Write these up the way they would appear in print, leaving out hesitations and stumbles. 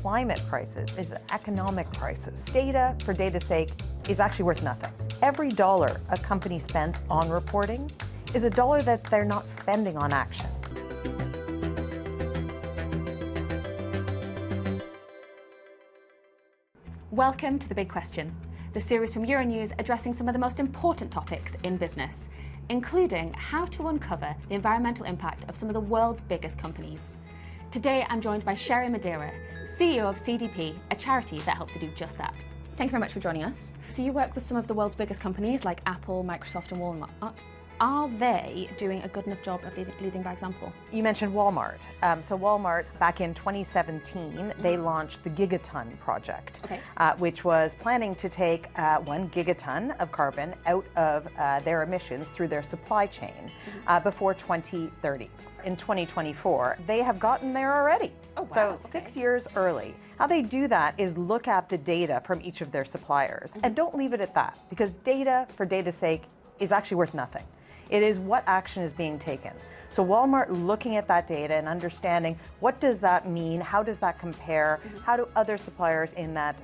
climate crisis is an economic crisis. Data for data's sake is actually worth nothing. Every dollar a company spends on reporting is a dollar that they're not spending on action. Welcome to The Big Question, the series from Euronews addressing some of the most important topics in business, including how to uncover the environmental impact of some of the world's biggest companies. Today I'm joined by Sherry Madeira, CEO of CDP, a charity that helps to do just that. Thank you very much for joining us. So you work with some of the world's biggest companies like Apple, Microsoft and Walmart. Are they doing a good enough job of leading by example? You mentioned Walmart. So Walmart, back in 2017, they launched the Gigaton project, which was planning to take 1 gigaton of carbon out of their emissions through their supply chain before 2030. In 2024, they have gotten there already. Oh, wow. So 6 years early. How they do that is look at the data from each of their suppliers and don't leave it at that, because data for data's sake is actually worth nothing. It is what action is being taken. So Walmart looking at that data and understanding what does that mean, how does that compare, how do other suppliers in that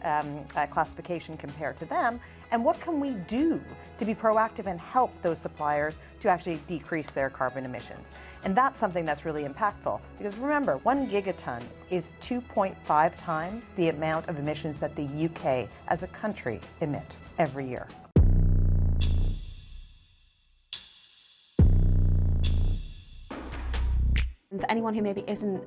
classification compare to them, and what can we do to be proactive and help those suppliers to actually decrease their carbon emissions. And that's something that's really impactful, because remember, 1 gigaton is 2.5 times the amount of emissions that the UK as a country emit every year. For anyone who maybe isn't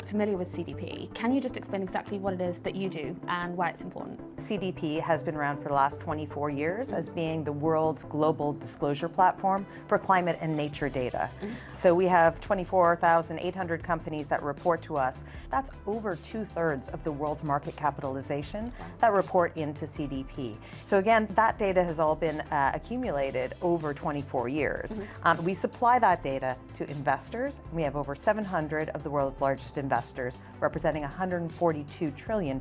familiar with CDP, can you just explain exactly what it is that you do and why it's important? CDP has been around for the last 24 years as being the world's global disclosure platform for climate and nature data. So we have 24,800 companies that report to us. That's over 2/3 of the world's market capitalization that report into CDP. So again, that data has all been accumulated over 24 years. We supply that data to investors. We have over 700 of the world's largest investors, representing $142 trillion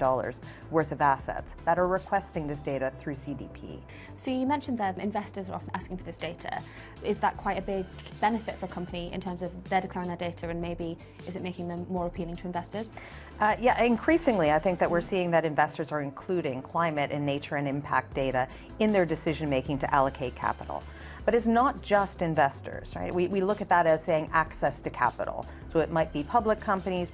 worth of assets that are requesting this data through CDP. So you mentioned that investors are often asking for this data. Is that quite a big benefit for a company in terms of they're declaring their data, and maybe is it making them more appealing to investors? Yeah, increasingly I think that we're seeing that investors are including climate and nature and impact data in their decision making to allocate capital. But it's not just investors, right? We look at that as saying access to capital. So it might be public companies,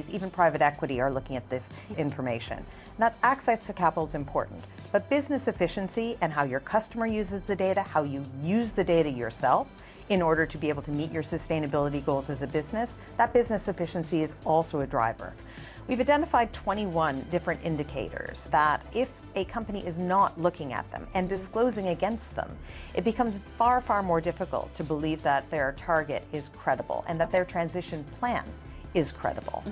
even private equity are looking at this information. And that access to capital is important. But business efficiency and how your customer uses the data, how you use the data yourself in order to be able to meet your sustainability goals as a business, that business efficiency is also a driver. We've identified 21 different indicators that if a company is not looking at them and disclosing against them, it becomes far, far more difficult to believe that their target is credible and that their transition plan is credible.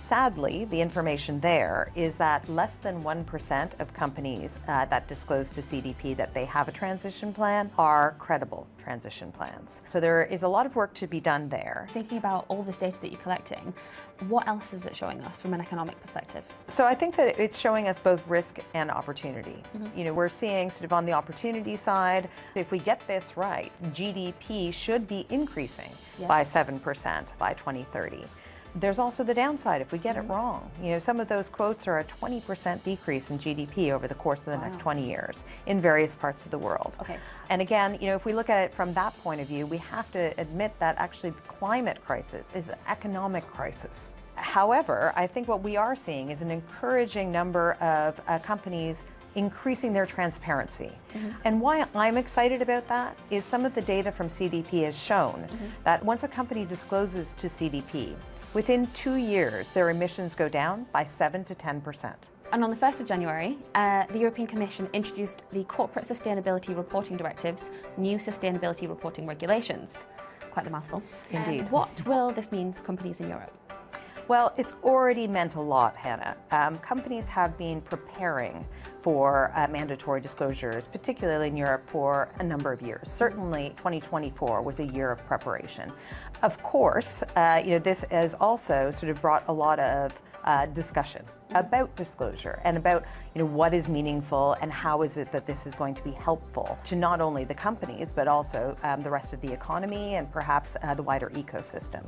Sadly, the information there is that less than 1% of companies that disclose to CDP that they have a transition plan are credible transition plans. So there is a lot of work to be done there. Thinking about all this data that you're collecting, what else is it showing us from an economic perspective? So I think that it's showing us both risk and opportunity. You know, we're seeing sort of on the opportunity side, if we get this right, GDP should be increasing by 7% by 2030. There's also the downside if we get it wrong. You know, some of those quotes are a 20% decrease in GDP over the course of the next 20 years in various parts of the world. And again, you know, if we look at it from that point of view, we have to admit that actually the climate crisis is an economic crisis. However, I think what we are seeing is an encouraging number of companies increasing their transparency. And why I'm excited about that is some of the data from CDP has shown that once a company discloses to CDP, within 2 years, their emissions go down by 7 to 10%. And on the 1st of January, the European Commission introduced the Corporate Sustainability Reporting Directive's new sustainability reporting regulations. Quite a mouthful. Indeed. What will this mean for companies in Europe? Well, it's already meant a lot, Hannah. Companies have been preparing for mandatory disclosures, particularly in Europe, for a number of years. Certainly 2024 was a year of preparation. Of course, this has also sort of brought a lot of discussion about disclosure and about what is meaningful and how is it that this is going to be helpful to not only the companies but also the rest of the economy and perhaps the wider ecosystem.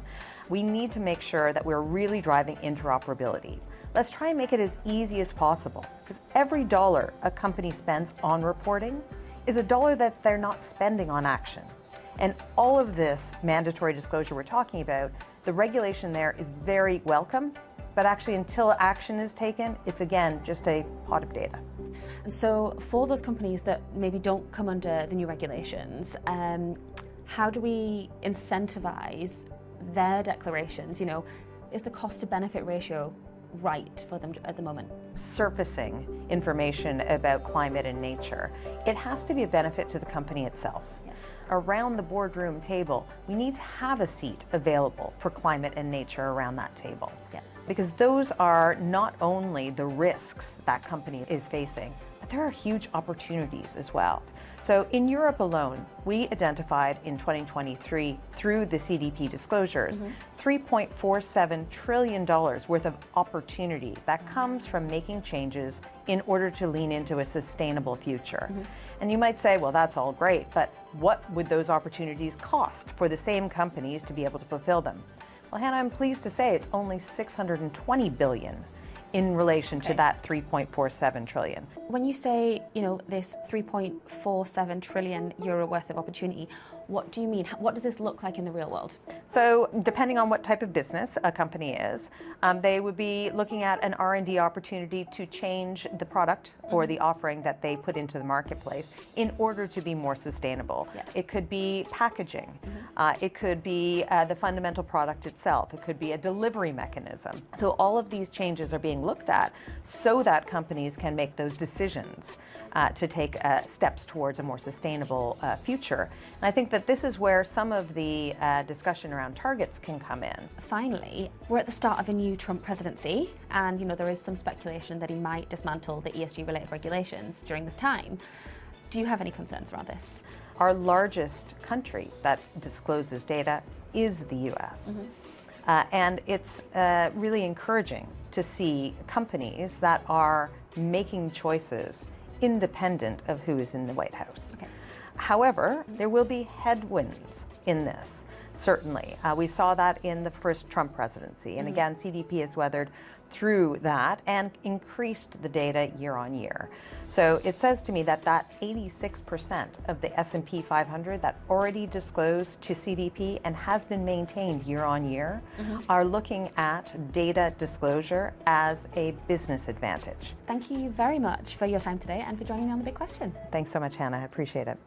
We need to make sure that we're really driving interoperability. let's try and make it as easy as possible, because every dollar a company spends on reporting is a dollar that they're not spending on action. And all of this mandatory disclosure we're talking about, the regulation there is very welcome, but actually until action is taken, it's again just a pot of data. And so for those companies that maybe don't come under the new regulations, how do we incentivize their declarations? You know, is the cost to benefit ratio right for them at the moment? Surfacing information about climate and nature, it has to be a benefit to the company itself. Yeah. Around the boardroom table, we need to have a seat available for climate and nature around that table. Yeah. Because those are not only the risks that company is facing, but there are huge opportunities as well. So in Europe alone, we identified in 2023 through the CDP disclosures, $3.47 trillion worth of opportunity that comes from making changes in order to lean into a sustainable future. And you might say, well, that's all great, but what would those opportunities cost for the same companies to be able to fulfill them? Well, Hannah, I'm pleased to say it's only $620 billion in relation to that 3.47 trillion. When you say, you know, this 3.47 trillion euro worth of opportunity, what do you mean? What does this look like in the real world? So depending on what type of business a company is, they would be looking at an R&D opportunity to change the product or the offering that they put into the marketplace in order to be more sustainable. Yeah. It could be packaging. It could be the fundamental product itself. It could be a delivery mechanism. So all of these changes are being looked at so that companies can make those decisions to take steps towards a more sustainable future. And I think that this is where some of the discussion around targets can come in. Finally, we're at the start of a new Trump presidency, and you know there is some speculation that he might dismantle the ESG-related regulations during this time. Do you have any concerns around this? Our largest country that discloses data is the US. And it's really encouraging to see companies that are making choices independent of who is in the White House. Okay. However, there will be headwinds in this, certainly. We saw that in the first Trump presidency. And again, CDP has weathered through that and increased the data year on year. So it says to me that 86% of the S&P 500 that already disclosed to CDP and has been maintained year on year are looking at data disclosure as a business advantage. Thank you very much for your time today and for joining me on The Big Question. Thanks so much, Hannah. I appreciate it.